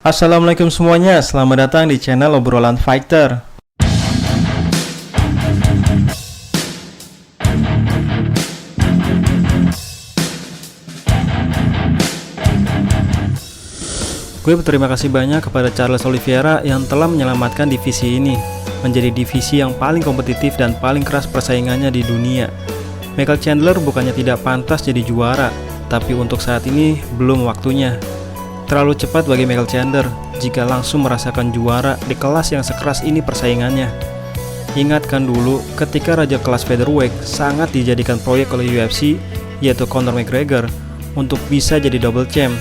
Assalamualaikum semuanya, selamat datang di channel Obrolan Fighter. Gue berterima kasih banyak kepada Charles Oliveira yang telah menyelamatkan divisi ini menjadi divisi yang paling kompetitif dan paling keras persaingannya di dunia. Michael Chandler bukannya tidak pantas jadi juara, tapi untuk saat ini belum waktunya. Terlalu cepat bagi Michael Chandler jika langsung merasakan juara di kelas yang sekeras ini persaingannya. Ingatkan dulu ketika raja kelas featherweight sangat dijadikan proyek oleh UFC, yaitu Conor McGregor, untuk bisa jadi double champ.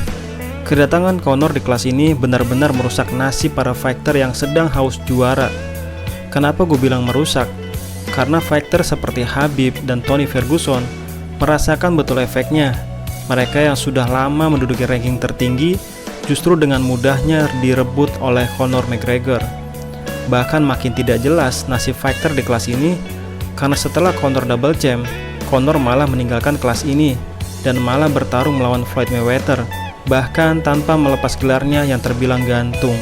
Kedatangan Conor di kelas ini benar-benar merusak nasib para fighter yang sedang haus juara. Kenapa gue bilang merusak? Karena fighter seperti Khabib dan Tony Ferguson merasakan betul efeknya. Mereka yang sudah lama menduduki ranking tertinggi justru dengan mudahnya direbut oleh Conor McGregor. Bahkan makin tidak jelas nasib fighter di kelas ini, karena setelah Conor double champ, Conor malah meninggalkan kelas ini dan malah bertarung melawan Floyd Mayweather, bahkan tanpa melepas gelarnya yang terbilang gantung.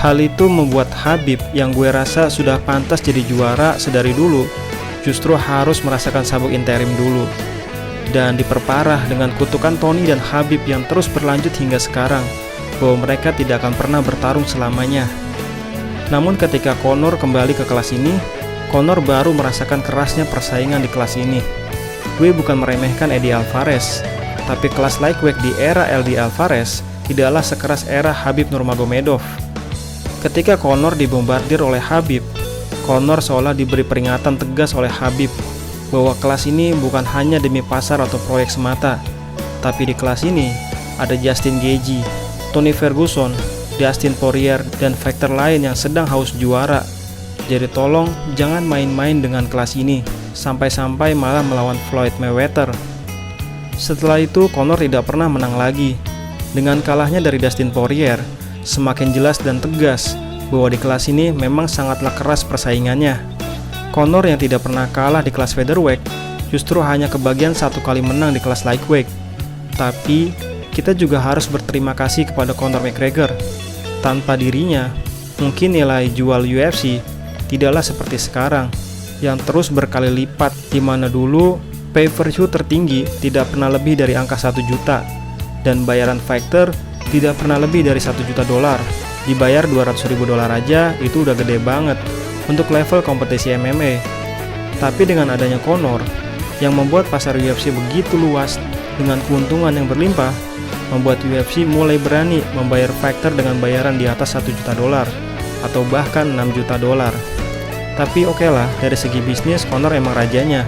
Hal itu membuat Khabib yang gue rasa sudah pantas jadi juara sedari dulu, justru harus merasakan sabuk interim dulu. Dan diperparah dengan kutukan Tony dan Khabib yang terus berlanjut hingga sekarang, bahwa mereka tidak akan pernah bertarung selamanya. Namun ketika Conor kembali ke kelas ini, Conor baru merasakan kerasnya persaingan di kelas ini. Gue bukan meremehkan Eddie Alvarez, tapi kelas lightweight di era LD Alvarez tidaklah sekeras era Khabib Nurmagomedov. Ketika Conor dibombardir oleh Khabib, Conor seolah diberi peringatan tegas oleh Khabib bahwa kelas ini bukan hanya demi pasar atau proyek semata, tapi di kelas ini ada Justin Gaethje, Tony Ferguson, Dustin Poirier, dan fighter lain yang sedang haus juara. Jadi tolong jangan main-main dengan kelas ini, sampai-sampai malah melawan Floyd Mayweather. Setelah itu Conor tidak pernah menang lagi. Dengan kalahnya dari Dustin Poirier, semakin jelas dan tegas bahwa di kelas ini memang sangatlah keras persaingannya. Conor yang tidak pernah kalah di kelas featherweight justru hanya kebagian satu kali menang di kelas lightweight. Tapi kita juga harus berterima kasih kepada Conor McGregor. Tanpa dirinya, mungkin nilai jual UFC tidaklah seperti sekarang yang terus berkali lipat, di mana dulu pay-per-view tertinggi tidak pernah lebih dari angka 1 juta dan bayaran fighter tidak pernah lebih dari 1 juta dolar. Dibayar 200.000 dolar aja itu udah gede banget untuk level kompetisi MMA. Tapi dengan adanya Conor yang membuat pasar UFC begitu luas dengan keuntungan yang berlimpah, membuat UFC mulai berani membayar fighter dengan bayaran di atas 1 juta dolar atau bahkan 6 juta dolar. Tapi oke lah, dari segi bisnis Conor emang rajanya.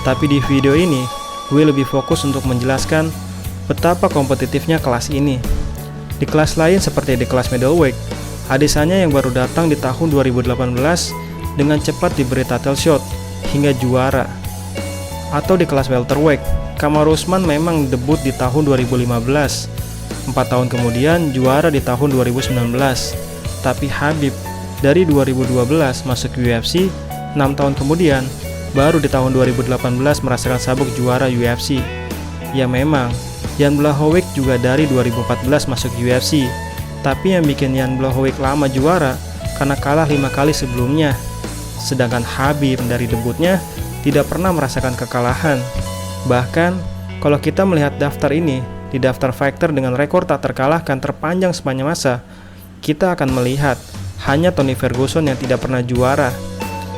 Tapi di video ini gue lebih fokus untuk menjelaskan betapa kompetitifnya kelas ini. Di kelas lain seperti di kelas middleweight, Adesanya yang baru datang di tahun 2018 dengan cepat diberi title shot hingga juara. Atau di kelas welterweight, Kamaru Usman memang debut di tahun 2015, 4 tahun kemudian juara di tahun 2019. Tapi Khabib dari 2012 masuk UFC, 6 tahun kemudian baru di tahun 2018 merasakan sabuk juara UFC. Ya memang, Jan Blachowicz juga dari 2014 masuk UFC, tapi yang bikin Jan Blachowicz lama juara karena kalah 5 kali sebelumnya. Sedangkan Khabib dari debutnya tidak pernah merasakan kekalahan. Bahkan, kalau kita melihat daftar ini, di daftar fighter dengan rekor tak terkalahkan terpanjang sepanjang masa, kita akan melihat hanya Tony Ferguson yang tidak pernah juara.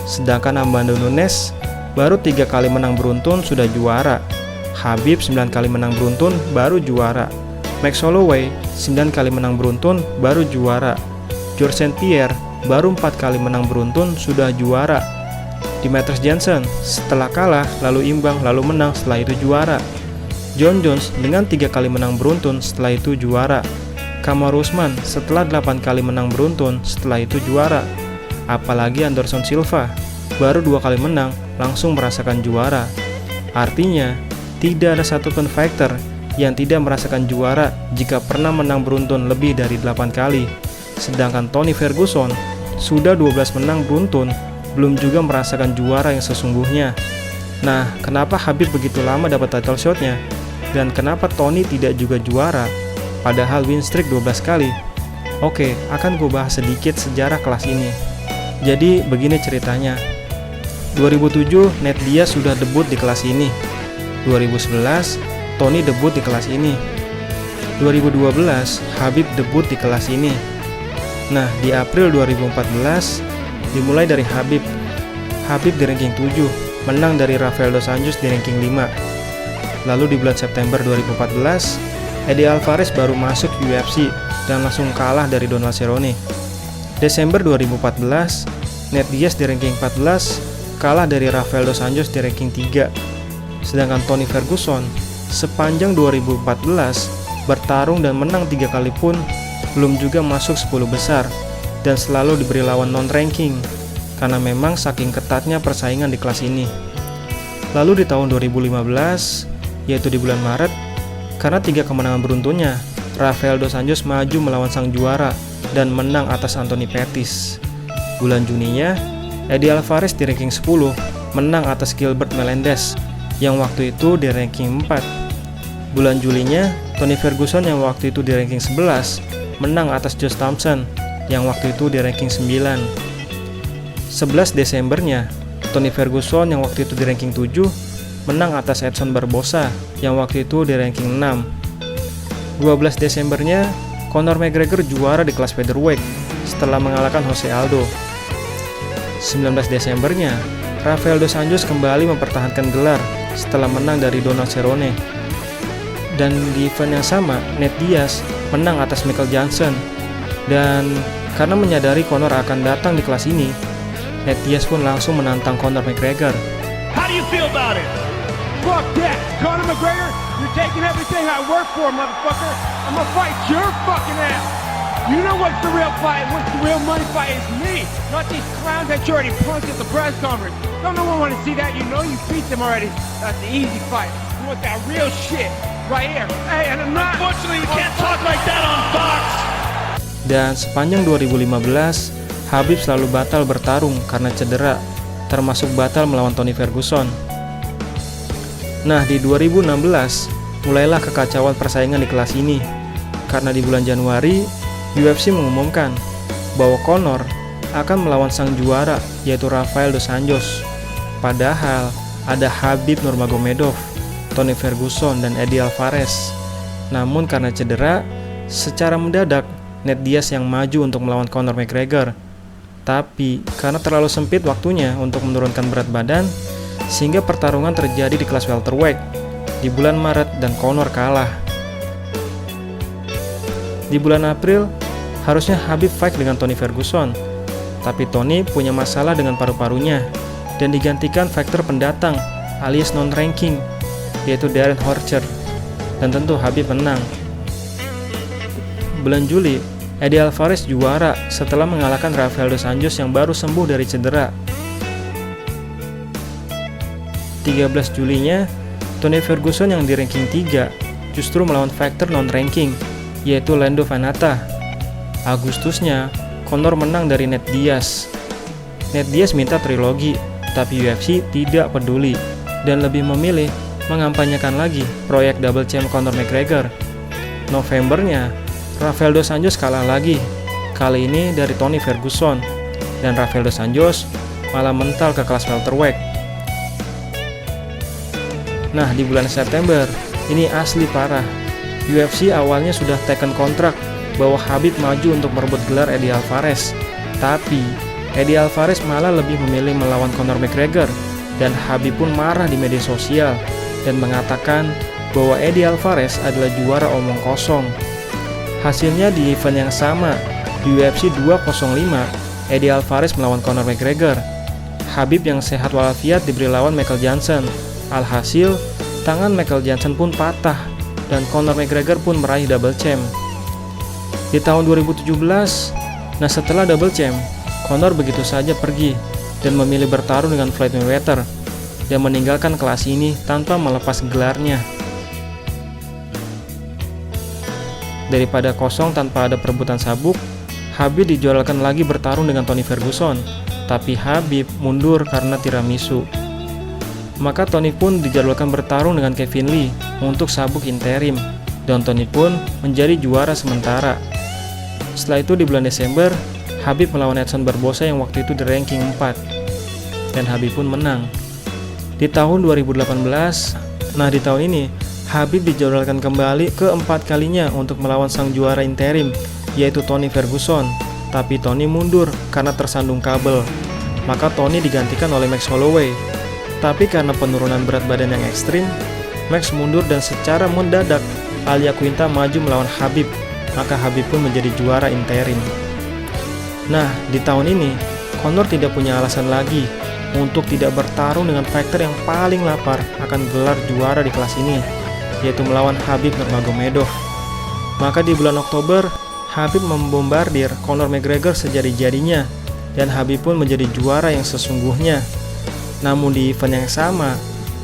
Sedangkan Amanda Nunes baru 3 kali menang beruntun sudah juara. Khabib 9 kali menang beruntun baru juara. Max Holloway 9 kali menang beruntun baru juara. George St. Pierre baru 4 kali menang beruntun sudah juara. Demetrius Johnson setelah kalah lalu imbang lalu menang setelah itu juara. John Jones dengan 3 kali menang beruntun setelah itu juara. Kamaru Usman setelah 8 kali menang beruntun setelah itu juara. Apalagi Anderson Silva baru 2 kali menang langsung merasakan juara. Artinya tidak ada satupun fighter yang tidak merasakan juara jika pernah menang beruntun lebih dari 8 kali. Sedangkan Tony Ferguson sudah 12 menang beruntun, belum juga merasakan juara yang sesungguhnya. Nah, kenapa Khabib begitu lama dapat title shotnya? Dan kenapa Tony tidak juga juara? Padahal win streak 12 kali. Oke, akan gue bahas sedikit sejarah kelas ini. Jadi begini ceritanya. 2007 Nate Diaz sudah debut di kelas ini. 2011 Tony debut di kelas ini. 2012 Khabib debut di kelas ini. Nah, di April 2014 dimulai dari Khabib. Khabib di ranking 7, menang dari Rafael dos Anjos di ranking 5. Lalu di bulan September 2014, Eddie Alvarez baru masuk UFC dan langsung kalah dari Donald Cerrone. Desember 2014, Nate Diaz di ranking 14 kalah dari Rafael dos Anjos di ranking 3. Sedangkan Tony Ferguson sepanjang 2014 bertarung dan menang 3 kali pun belum juga masuk 10 besar dan selalu diberi lawan non-ranking karena memang saking ketatnya persaingan di kelas ini. Lalu di tahun 2015, yaitu di bulan Maret, karena 3 kemenangan beruntunnya, Rafael dos Anjos maju melawan sang juara dan menang atas Anthony Pettis. Bulan Juninya, Eddie Alvarez di ranking 10 menang atas Gilbert Melendez yang waktu itu di ranking 4. Bulan Julinya, Tony Ferguson yang waktu itu di ranking 11 menang atas Josh Thompson yang waktu itu di ranking 9. 11 Desembernya, Tony Ferguson yang waktu itu di ranking 7 menang atas Edson Barbosa yang waktu itu di ranking 6. 12 Desembernya, Conor McGregor juara di kelas featherweight setelah mengalahkan Jose Aldo. 19 Desembernya, Rafael dos Anjos kembali mempertahankan gelar setelah menang dari Donald Cerrone. Dan di event yang sama, Nate Diaz menang atas Michael Johnson. Dan karena menyadari Conor akan datang di kelas ini, Nate Diaz pun langsung menantang Conor McGregor. How do you feel about it? Fuck that! Conor McGregor, you're taking everything I work for, motherfucker! I'm gonna fight your fucking ass! You know what's the real fight? What's the real money fight is me, not these clowns that you already punked at the press conference. Don't no one want to see that. You know you beat them already. That's the easy fight. You want that real shit right here. Hey, and I'm not. Unfortunately, you can't talk like that on Fox. Dan sepanjang 2015, Khabib selalu batal bertarung karena cedera, termasuk batal melawan Tony Ferguson. Nah, di 2016, mulailah kekacauan persaingan di kelas ini, karena di bulan Januari, UFC mengumumkan bahwa Conor akan melawan sang juara, yaitu Rafael dos Anjos. Padahal ada Khabib Nurmagomedov, Tony Ferguson, dan Eddie Alvarez. Namun karena cedera, secara mendadak Nate Diaz yang maju untuk melawan Conor McGregor. Tapi karena terlalu sempit waktunya untuk menurunkan berat badan, sehingga pertarungan terjadi di kelas welterweight di bulan Maret dan Conor kalah. Di bulan April, harusnya Khabib fight dengan Tony Ferguson, tapi Tony punya masalah dengan paru-parunya dan digantikan fighter pendatang alias non-ranking, yaitu Darren Horcher, dan tentu Khabib menang. Bulan Juli, Eddie Alvarez juara setelah mengalahkan Rafael dos Anjos yang baru sembuh dari cedera. 13 Julinya, Tony Ferguson yang di ranking 3 justru melawan fighter non-ranking, yaitu Lando Vannata. Agustusnya, Conor menang dari Nate Diaz. Nate Diaz minta trilogi, tapi UFC tidak peduli dan lebih memilih mengampanyekan lagi proyek double champ Conor McGregor. Novembernya, Rafael dos Anjos kalah lagi, kali ini dari Tony Ferguson, dan Rafael dos Anjos malah mental ke kelas welterweight. Nah, di bulan September, ini asli parah. UFC awalnya sudah teken kontrak bahwa Khabib maju untuk merebut gelar Eddie Alvarez. Tapi, Eddie Alvarez malah lebih memilih melawan Conor McGregor, dan Khabib pun marah di media sosial dan mengatakan bahwa Eddie Alvarez adalah juara omong kosong. Hasilnya di event yang sama, di UFC 205, Eddie Alvarez melawan Conor McGregor. Khabib yang sehat walafiat diberi lawan Michael Johnson. Alhasil, tangan Michael Johnson pun patah, dan Conor McGregor pun meraih double champ. Di tahun 2017, nah setelah double champ, Conor begitu saja pergi dan memilih bertarung dengan Floyd Mayweather dan meninggalkan kelas ini tanpa melepas gelarnya. Daripada kosong tanpa ada perebutan sabuk, Khabib dijadwalkan lagi bertarung dengan Tony Ferguson, tapi Khabib mundur karena tiramisu. Maka Tony pun dijadwalkan bertarung dengan Kevin Lee untuk sabuk interim, dan Tony pun menjadi juara sementara. Setelah itu di bulan Desember, Khabib melawan Edson Barboza yang waktu itu di ranking 4. Dan Khabib pun menang. Di tahun 2018, di tahun ini, Khabib dijadwalkan kembali keempat kalinya untuk melawan sang juara interim, yaitu Tony Ferguson. Tapi Tony mundur karena tersandung kabel. Maka Tony digantikan oleh Max Holloway. Tapi karena penurunan berat badan yang ekstrim, Max mundur dan secara mendadak Al Iaquinta maju melawan Khabib. Maka Khabib pun menjadi juara interim. Nah, di tahun ini, Conor tidak punya alasan lagi untuk tidak bertarung dengan fighter yang paling lapar akan gelar juara di kelas ini, yaitu melawan Khabib Nurmagomedov. Maka di bulan Oktober, Khabib membombardir Conor McGregor sejadi-jadinya, dan Khabib pun menjadi juara yang sesungguhnya. Namun di event yang sama,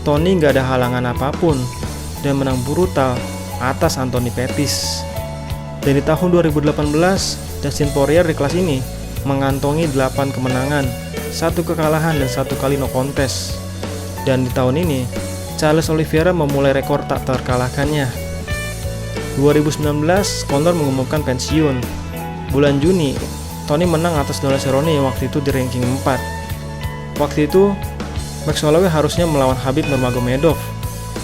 Tony nggak ada halangan apapun dan menang brutal atas Anthony Pettis. Dan di tahun 2018, Dustin Poirier di kelas ini mengantongi 8 kemenangan, 1 kekalahan dan 1 kali no contest. Dan di tahun ini, Charles Oliveira memulai rekor tak terkalahkannya. 2019, Conor mengumumkan pensiun. Bulan Juni, Tony menang atas Donald Cerrone yang waktu itu di ranking 4. Waktu itu, Max Holloway harusnya melawan Khabib Nurmagomedov,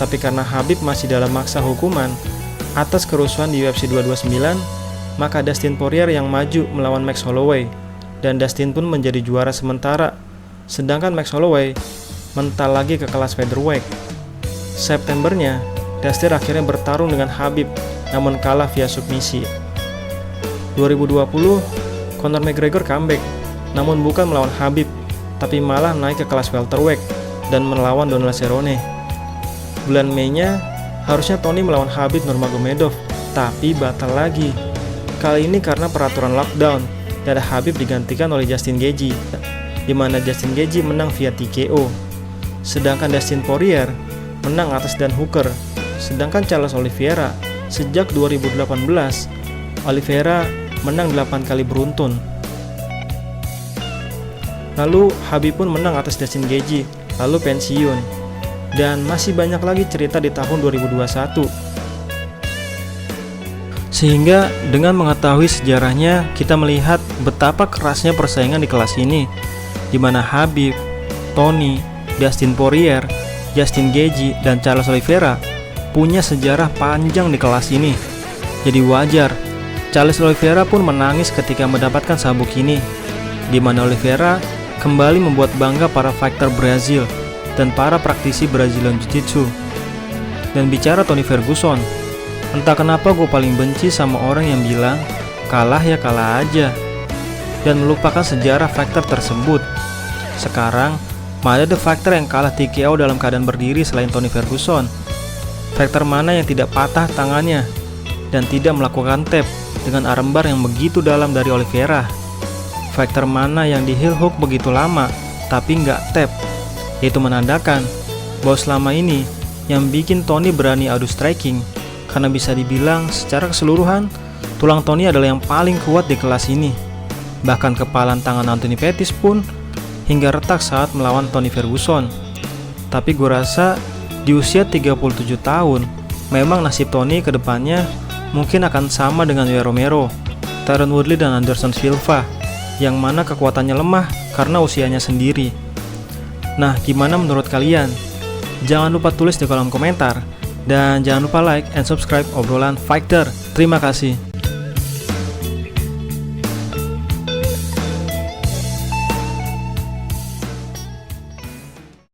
tapi karena Khabib masih dalam masa hukuman atas kerusuhan di UFC 229, maka Dustin Poirier yang maju melawan Max Holloway, dan Dustin pun menjadi juara sementara, sedangkan Max Holloway mental lagi ke kelas featherweight. Septembernya, Dustin akhirnya bertarung dengan Khabib, namun kalah via submisi. 2020, Conor McGregor comeback, namun bukan melawan Khabib, tapi malah naik ke kelas welterweight dan melawan Donald Cerrone. Bulan Mei-nya, harusnya Tony melawan Khabib Nurmagomedov, tapi batal lagi. Kali ini karena peraturan lockdown, dan Khabib digantikan oleh Justin Gaethje, di mana Justin Gaethje menang via TKO. Sedangkan Dustin Poirier menang atas Dan Hooker. Sedangkan Charles Oliveira, sejak 2018, Oliveira menang 8 kali beruntun. Lalu Khabib pun menang atas Justin Gaethje, lalu pensiun. Dan masih banyak lagi cerita di tahun 2021. Sehingga dengan mengetahui sejarahnya, kita melihat betapa kerasnya persaingan di kelas ini, di mana Khabib, Tony, Dustin Poirier, Justin Gaethje, dan Charles Oliveira punya sejarah panjang di kelas ini. Jadi wajar Charles Oliveira pun menangis ketika mendapatkan sabuk ini, di mana Oliveira kembali membuat bangga para fighter Brazil dan para praktisi Brazilian Jiu-Jitsu. Dan bicara Tony Ferguson, entah kenapa gue paling benci sama orang yang bilang kalah ya kalah aja dan melupakan sejarah fighter tersebut. Sekarang, mana ada fighter yang kalah TKO dalam keadaan berdiri selain Tony Ferguson? Fighter mana yang tidak patah tangannya dan tidak melakukan tap dengan armbar yang begitu dalam dari Oliveira? Fighter mana yang di heel hook begitu lama tapi nggak tap? Itu menandakan bahwa selama ini yang bikin Tony berani adu striking, karena bisa dibilang secara keseluruhan tulang Tony adalah yang paling kuat di kelas ini. Bahkan kepalan tangan Anthony Pettis pun hingga retak saat melawan Tony Ferguson. Tapi gue rasa di usia 37 tahun, memang nasib Tony ke depannya mungkin akan sama dengan Yoel Romero, Tyron Woodley, dan Anderson Silva, yang mana kekuatannya lemah karena usianya sendiri. Nah, gimana menurut kalian? Jangan lupa tulis di kolom komentar, dan jangan lupa like and subscribe obrolan Fighter. Terima kasih.